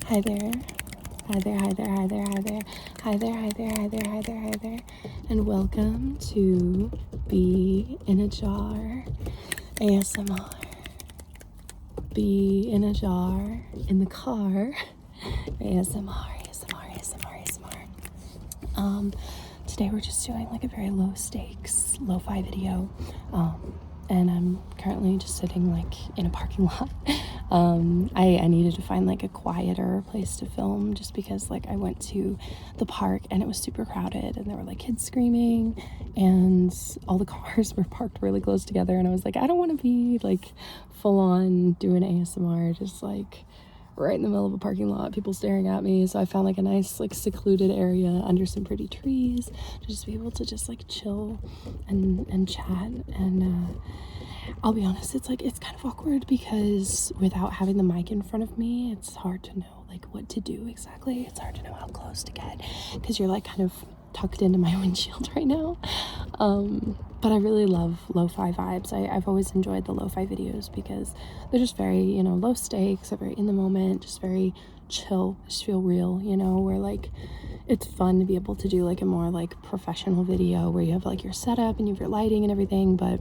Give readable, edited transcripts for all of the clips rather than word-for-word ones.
Hi there. Hi there, hi there, hi there, hi there. Hi there, hi there, hi there, hi there, hi there. And welcome to Be in a Jar ASMR. Be in a jar in the car ASMR. Today we're just doing like a very low stakes lo-fi video. And I'm currently just sitting like in a parking lot. I needed to find like a quieter place to film just because like I went to the park and it was super crowded and there were like kids screaming and all the cars were parked really close together, and I was like, I don't want to be like full on doing ASMR just like right in the middle of a parking lot, people staring at me. So I found like a nice like secluded area under some pretty trees to just be able to just like chill and chat. And I'll be honest, it's kind of awkward because without having the mic in front of me, it's hard to know like what to do exactly. It's hard to know how close to get because you're like kind of tucked into my windshield right now. But I really love lo-fi vibes. I've always enjoyed the lo-fi videos because they're just very, low stakes, they're very in the moment, just very chill, just feel real, where like it's fun to be able to do like a more like professional video where you have like your setup and you have your lighting and everything, but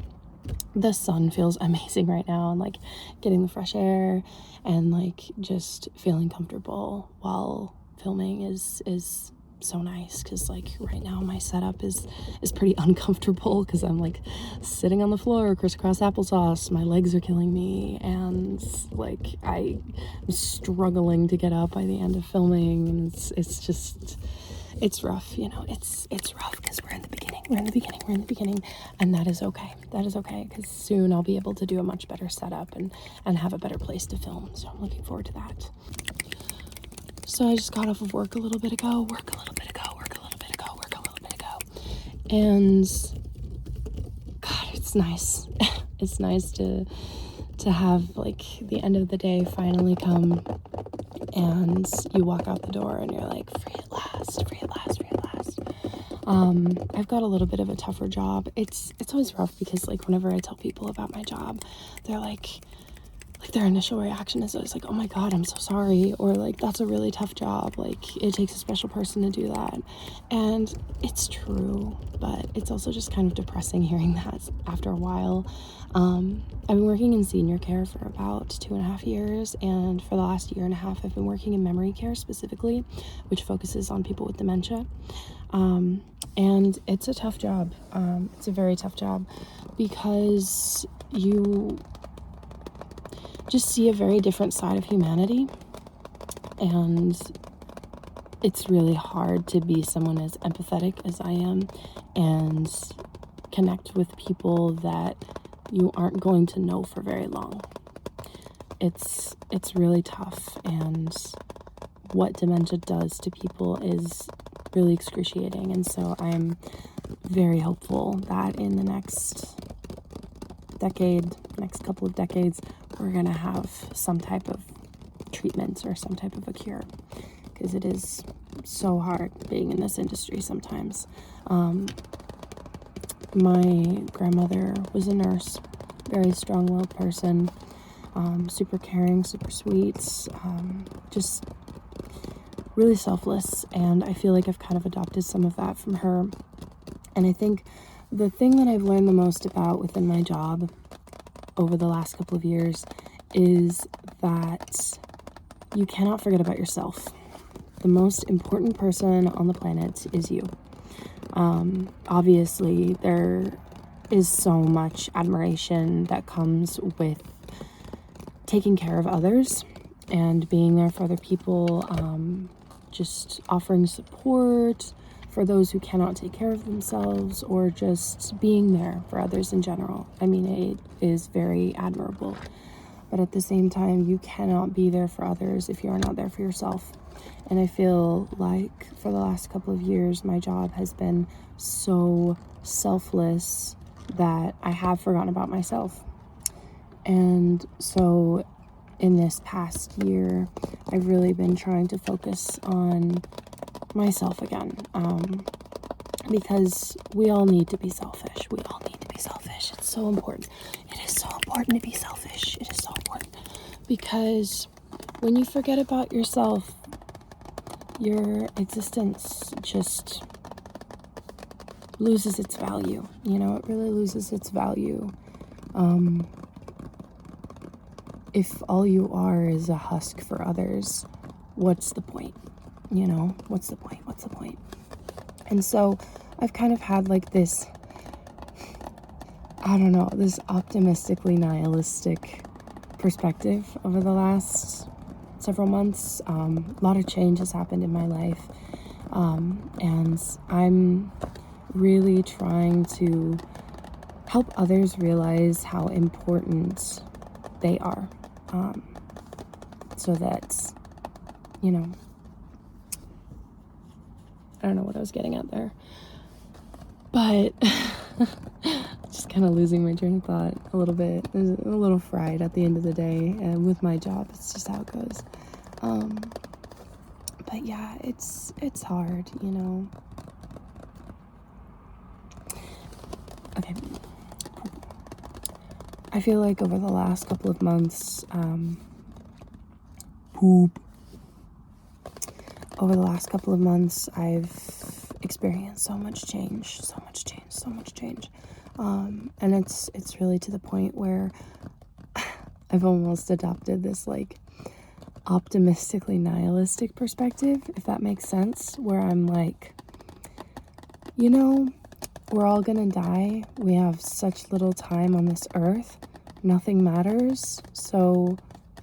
the sun feels amazing right now, and like getting the fresh air and like just feeling comfortable while filming is so nice, because like right now my setup is pretty uncomfortable because I'm like sitting on the floor crisscross applesauce, my legs are killing me, and like I'm struggling to get up by the end of filming, and it's rough, it's rough because we're in the beginning, and that is okay because soon I'll be able to do a much better setup and have a better place to film, so I'm looking forward to that. So I just got off of work a little bit ago, and God, it's nice. It's nice to have like the end of the day finally come, and you walk out the door and you're like, free at last. I've got a little bit of a tougher job. It's always rough because like whenever I tell people about my job, they're like their initial reaction is always like, oh my God, I'm so sorry, or like, that's a really tough job, like it takes a special person to do that. And it's true, but it's also just kind of depressing hearing that after a while. I've been working in senior care for about 2.5 years, and for the last 1.5 years I've been working in memory care specifically, which focuses on people with dementia. And it's a tough job. It's a very tough job because you just see a very different side of humanity, and it's really hard to be someone as empathetic as I am and connect with people that you aren't going to know for very long. It's really tough, and what dementia does to people is really excruciating, and so I'm very hopeful that in the next couple of decades, we're gonna have some type of treatment or some type of a cure, because it is so hard being in this industry sometimes. My grandmother was a nurse, very strong-willed person, super caring, super sweet, just really selfless, and I feel like I've kind of adopted some of that from her. And I think the thing that I've learned the most about within my job over the last couple of years is that you cannot forget about yourself. The most important person on the planet is you. Obviously, there is so much admiration that comes with taking care of others and being there for other people, just offering support for those who cannot take care of themselves, or just being there for others in general. I mean, it is very admirable. But at the same time, you cannot be there for others if you are not there for yourself. And I feel like for the last couple of years, my job has been so selfless that I have forgotten about myself. And so in this past year, I've really been trying to focus on myself again, because we all need to be selfish. It's so important. It is so important to be selfish. It is so important because when you forget about yourself, your existence just loses its value. You know, it really loses its value. If all you are is a husk for others, what's the point? You know, what's the point? What's the point? And so I've kind of had like this, I don't know, this optimistically nihilistic perspective over the last several months. A lot of change has happened in my life. And I'm really trying to help others realize how important they are. So that, you know, I don't know what I was getting at there, but just kind of losing my train of thought a little bit. A little fried at the end of the day, and with my job, it's just how it goes. But yeah, it's hard, you know. Okay. I feel like over the last couple of months, I've experienced so much change. And it's really to the point where I've almost adopted this like optimistically nihilistic perspective, if that makes sense, where I'm like, you know, we're all gonna die. We have such little time on this earth. Nothing matters. So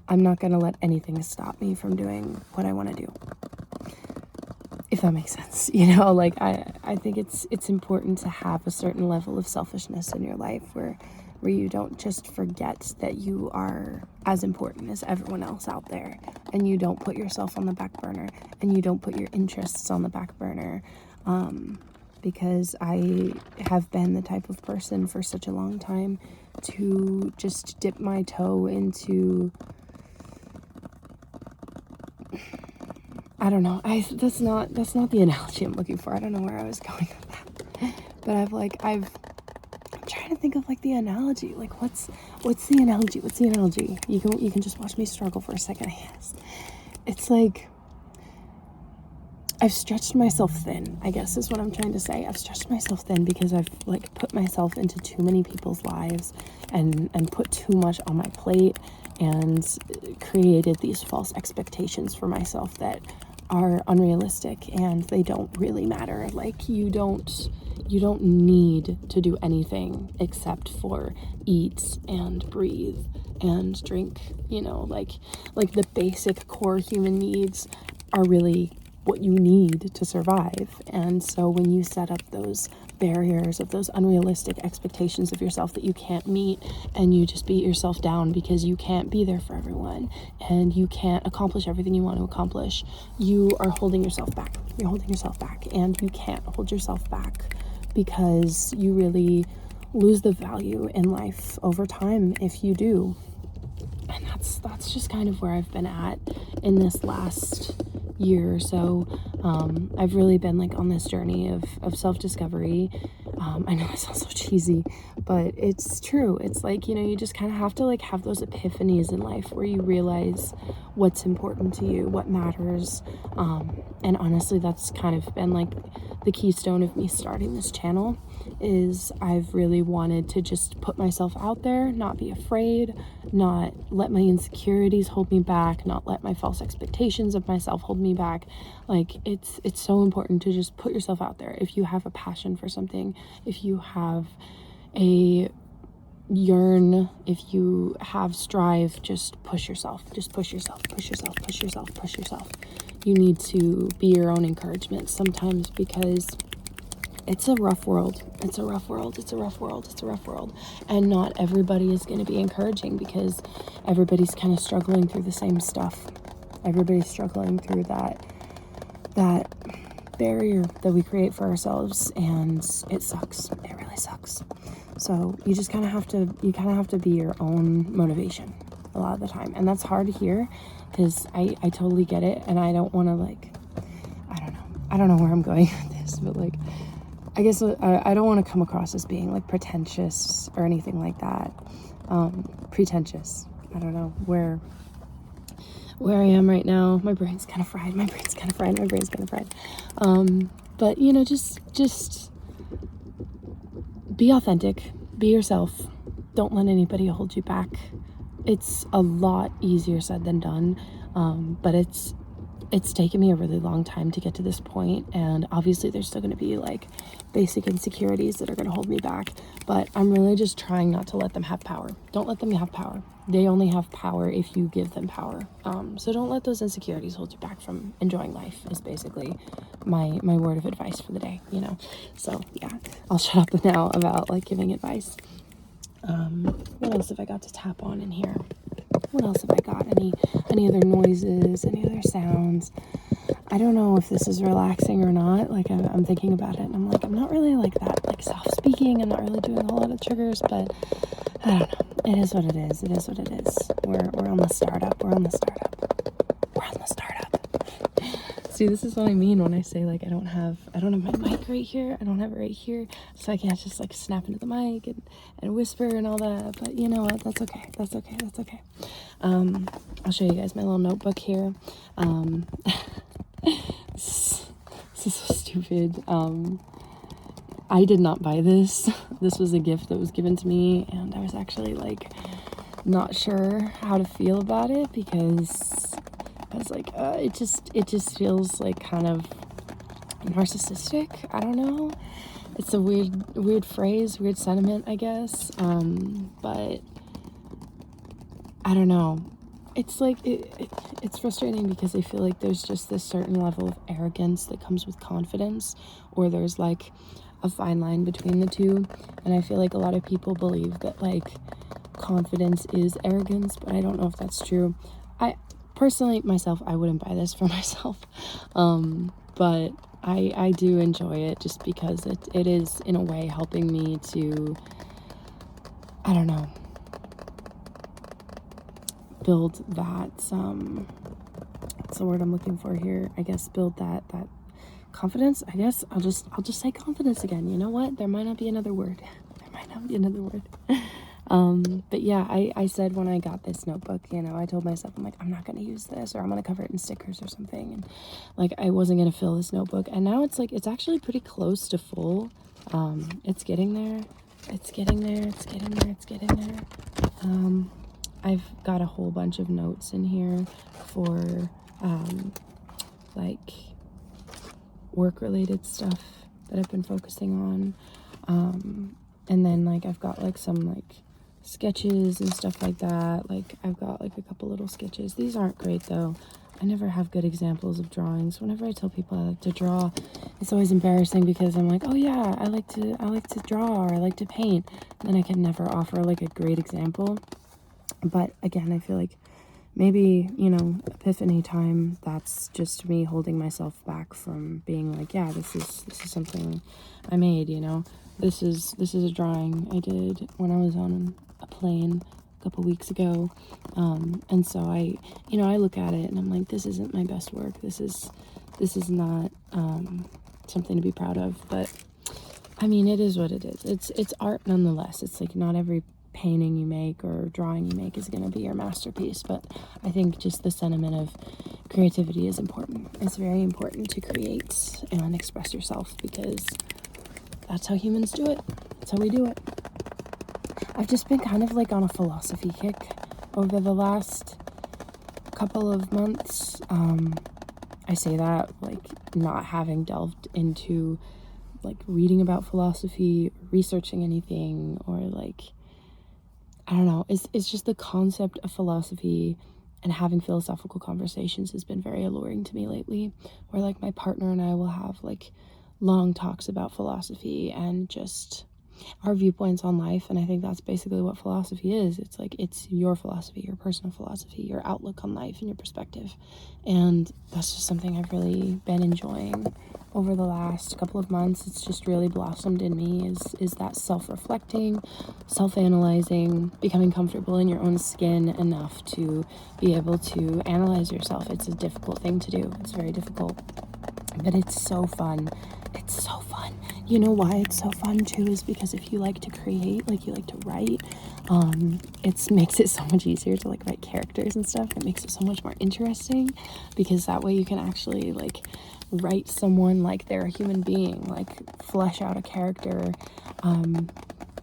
I'm not gonna let anything stop me from doing what I want to do. If that makes sense, you know, like I think it's important to have a certain level of selfishness in your life where you don't just forget that you are as important as everyone else out there, and you don't put yourself on the back burner, and you don't put your interests on the back burner. Because I have been the type of person for such a long time to just dip my toe into, I don't know, that's not the analogy I'm looking for. I don't know where I was going with that, but I'm trying to think of like the analogy, like what's the analogy? You can just watch me struggle for a second, I guess. It's like, I've stretched myself thin, I guess is what I'm trying to say. I've stretched myself thin because I've like put myself into too many people's lives and put too much on my plate and created these false expectations for myself that are unrealistic and they don't really matter. Like you don't need to do anything except for eat and breathe and drink, you know, like the basic core human needs are really what you need to survive. And so when you set up those barriers of those unrealistic expectations of yourself that you can't meet, and you just beat yourself down because you can't be there for everyone and you can't accomplish everything you want to accomplish, you are holding yourself back. You're holding yourself back, and you can't hold yourself back because you really lose the value in life over time if you do. And that's just kind of where I've been at in this last year or so. I've really been like on this journey of self-discovery. I know it sounds so cheesy, but it's true. It's like, you know, you just kind of have to like have those epiphanies in life where you realize what's important to you, what matters. And honestly, that's kind of been like the keystone of me starting this channel, is I've really wanted to just put myself out there, not be afraid, not let my insecurities hold me back, not let my false expectations of myself hold me back. Like it's so important to just put yourself out there. If you have a passion for something, if you have a yearn, if you have strive, just push yourself. You need to be your own encouragement sometimes, because it's a rough world. And not everybody is going to be encouraging, because everybody's kind of struggling through the same stuff. Everybody's struggling through that barrier that we create for ourselves, and it sucks. It really sucks. So you just kind of have to be your own motivation a lot of the time. And that's hard to hear, because I totally get it. And I don't want to like, I don't know where I'm going with this, but like, I guess I don't want to come across as being like pretentious or anything like that. Pretentious. I don't know where where I am right now. My brain's kind of fried. But you know, just be authentic, be yourself. Don't let anybody hold you back. It's a lot easier said than done, but it's taken me a really long time to get to this point, and obviously there's still going to be like basic insecurities that are going to hold me back, but I'm really just trying not to let them have power. Don't let them have power. They only have power if you give them power. So don't let those insecurities hold you back from enjoying life, is basically my word of advice for the day, you know. So yeah, I'll shut up now about like giving advice. What else have I got to tap on in here? What else have I got? Any other noises, any other sounds? I don't know if this is relaxing or not. Like I'm thinking about it and I'm like, I'm not really like that, like soft speaking. I'm not really doing a whole lot of triggers, but I don't know. It is what it is. It is what it is. We're on the startup. See, this is what I mean when I say like I don't have my mic right here. I don't have it right here, so I can't just like snap into the mic and whisper and all that. But you know what? That's okay. I'll show you guys my little notebook here. This is so stupid. I did not buy this. This was a gift that was given to me, and I was actually like not sure how to feel about it because I was like, it just feels like kind of narcissistic. I don't know. It's a weird phrase, weird sentiment, I guess. But I don't know. It's like it's frustrating because I feel like there's just this certain level of arrogance that comes with confidence, or there's like a fine line between the two, and I feel like a lot of people believe that like confidence is arrogance, but I don't know if that's true. I personally myself, I wouldn't buy this for myself, but I do enjoy it just because it is in a way helping me to, I don't know, build that what's the word I'm looking for here, I guess, build that confidence. I guess I'll just say confidence again. You know what, there might not be another word. But yeah, I said when I got this notebook, you know, I told myself, I'm like, I'm not going to use this, or I'm going to cover it in stickers or something. And like, I wasn't going to fill this notebook. And now it's like, it's actually pretty close to full. It's getting there. I've got a whole bunch of notes in here for, like work-related stuff that I've been focusing on. And then like, I've got like some like sketches and stuff like that. Like I've got like a couple little sketches. These aren't great though. I never have good examples of drawings. Whenever I tell people I like to draw, it's always embarrassing because I'm like, oh yeah, I like to draw, or I like to paint. And then I can never offer like a great example. But again, I feel like maybe, you know, epiphany time, that's just me holding myself back from being like, yeah, this is something I made, you know. This is a drawing I did when I was on a plane a couple weeks ago. And so I look at it and I'm like, this isn't my best work. This is not something to be proud of. But I mean, it is what it is. It's art nonetheless. It's like not every painting you make or drawing you make is going to be your masterpiece, but I think just the sentiment of creativity is important. It's very important to create and express yourself because that's how humans do it. That's how we do it. I've just been kind of like on a philosophy kick over the last couple of months. I say that like not having delved into like reading about philosophy, researching anything, or like, I don't know, it's just the concept of philosophy and having philosophical conversations has been very alluring to me lately, where like my partner and I will have like long talks about philosophy and just our viewpoints on life. And I think that's basically what philosophy is. It's like, it's your philosophy, your personal philosophy, your outlook on life and your perspective. And that's just something I've really been enjoying over the last couple of months. It's just really blossomed in me is that self-reflecting, self-analyzing, becoming comfortable in your own skin enough to be able to analyze yourself. It's a difficult thing to do. It's very difficult, but it's so fun. It's so fun. You know why it's so fun too is because if you like to create, like you like to write, It makes it so much easier to like write characters and stuff. It makes it so much more interesting, because that way you can actually like write someone like they're a human being, like flesh out a character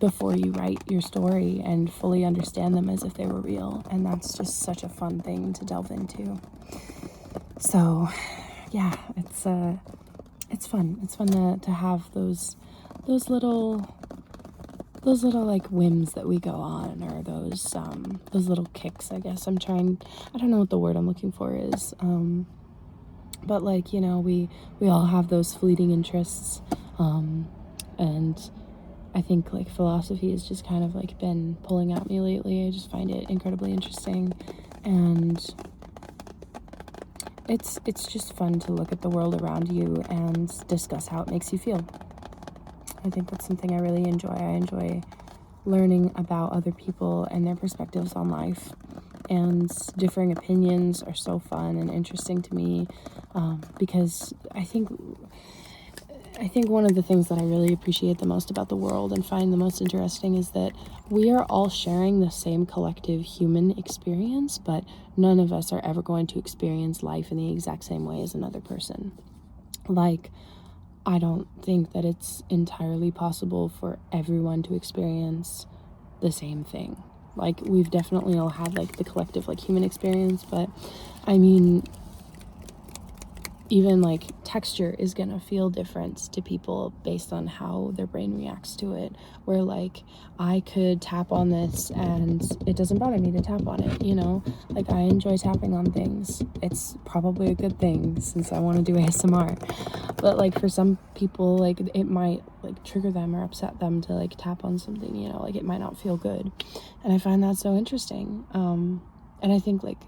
before you write your story and fully understand them as if they were real. And that's just such a fun thing to delve into. So yeah, it's fun. It's fun to have those little like whims that we go on, or those little kicks, I guess. I don't know what the word I'm looking for is. But like, you know, we all have those fleeting interests. And I think like philosophy has just kind of like been pulling at me lately. I just find it incredibly interesting, and it's just fun to look at the world around you and discuss how it makes you feel. I think that's something I really enjoy. I enjoy learning about other people and their perspectives on life, and differing opinions are so fun and interesting to me, because I think one of the things that I really appreciate the most about the world and find the most interesting is that we are all sharing the same collective human experience, but none of us are ever going to experience life in the exact same way as another person. Like, I don't think that it's entirely possible for everyone to experience the same thing. Like, we've definitely all had like the collective like human experience, but I mean, even like texture is gonna feel different to people based on how their brain reacts to it. Where like I could tap on this and it doesn't bother me to tap on it, you know? Like, I enjoy tapping on things. It's probably a good thing since I want to do ASMR. But like for some people, like it might like trigger them or upset them to like tap on something, you know? Like it might not feel good. And I find that so interesting. And I think like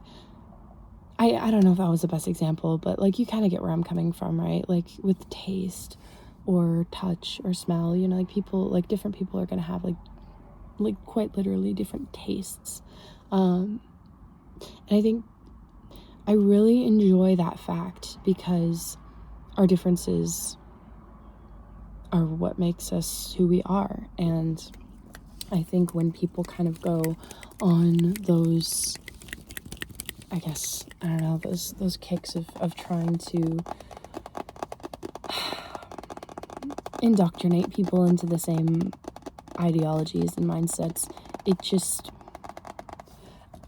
I don't know if that was the best example, but like you kind of get where I'm coming from, right? Like with taste or touch or smell, you know, like different people are going to have like quite literally different tastes. And I think I really enjoy that fact, because our differences are what makes us who we are. And I think when people kind of go on those, I guess, I don't know, those kicks of trying to indoctrinate people into the same ideologies and mindsets, it just,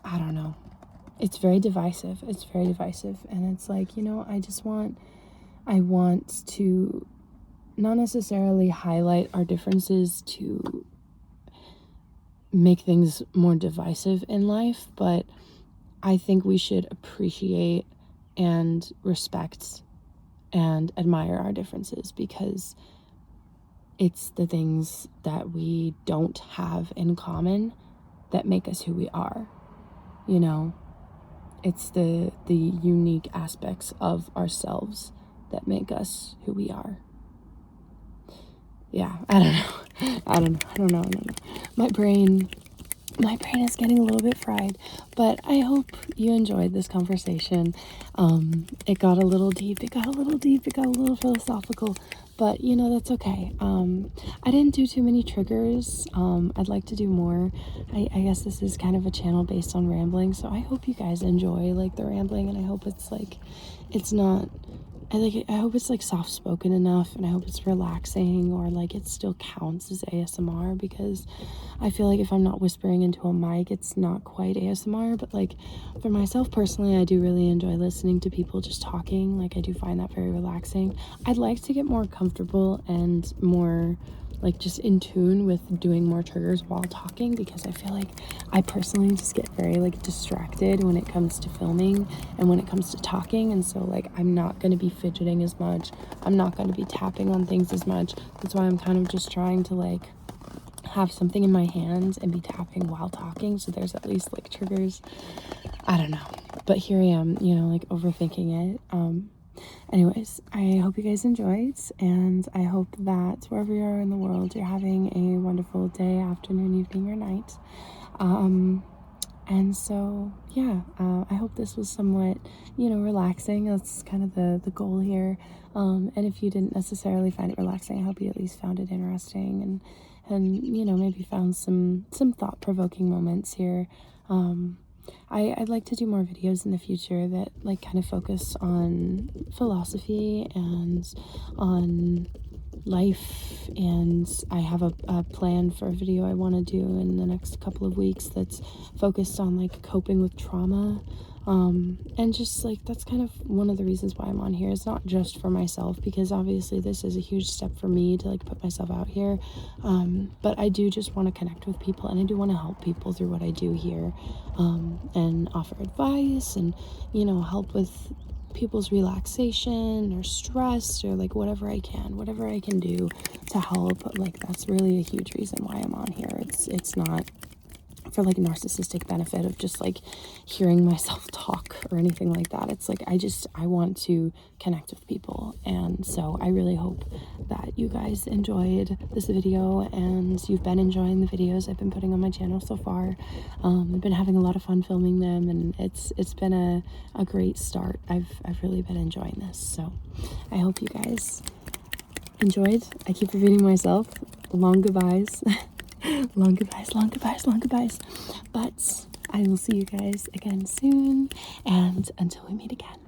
I don't know. It's very divisive. And it's like, you know, I want to not necessarily highlight our differences to make things more divisive in life, but I think we should appreciate and respect and admire our differences, because it's the things that we don't have in common that make us who we are, you know? It's the unique aspects of ourselves that make us who we are. Yeah, I don't know. My brain is getting a little bit fried, but I hope you enjoyed this conversation. It got a little deep, it got a little philosophical, but you know, that's okay. I didn't do too many triggers. I'd like to do more. I guess this is kind of a channel based on rambling, so I hope you guys enjoy like the rambling, and I hope it's like, it's not, I hope it's like soft spoken enough, and I hope it's relaxing, or like it still counts as ASMR, because I feel like if I'm not whispering into a mic, it's not quite ASMR. But like for myself personally, I do really enjoy listening to people just talking. Like I do find that very relaxing. I'd like to get more comfortable and more like just in tune with doing more triggers while talking, because I feel like I personally just get very like distracted when it comes to filming and when it comes to talking. And so like I'm not going to be fidgeting as much, I'm not going to be tapping on things as much. That's why I'm kind of just trying to like have something in my hands and be tapping while talking, so there's at least like triggers. I don't know, but here I am, you know, like overthinking it. Anyways, I hope you guys enjoyed, and I hope that wherever you are in the world, you're having a wonderful day, afternoon, evening, or night. And so, yeah, I hope this was somewhat, you know, relaxing. That's kind of the goal here. And if you didn't necessarily find it relaxing, I hope you at least found it interesting and you know, maybe found some thought-provoking moments here. I'd like to do more videos in the future that like kind of focus on philosophy and on life, and I have a plan for a video I want to do in the next couple of weeks that's focused on like coping with trauma, and just like that's kind of one of the reasons why I'm on here. It's not just for myself, because obviously this is a huge step for me to like put myself out here, but I do just want to connect with people, and I do want to help people through what I do here, and offer advice and, you know, help with people's relaxation or stress, or like whatever I can do to help. Like that's really a huge reason why I'm on here. It's not for like narcissistic benefit of just like hearing myself talk or anything like that. It's like I want to connect with people, and so I really hope that you guys enjoyed this video and you've been enjoying the videos I've been putting on my channel so far. I've been having a lot of fun filming them, and it's been a great start. I've really been enjoying this, so I hope you guys enjoyed. I keep repeating myself. Long goodbyes. Long goodbyes, long goodbyes, long goodbyes. But I will see you guys again soon, and until we meet again.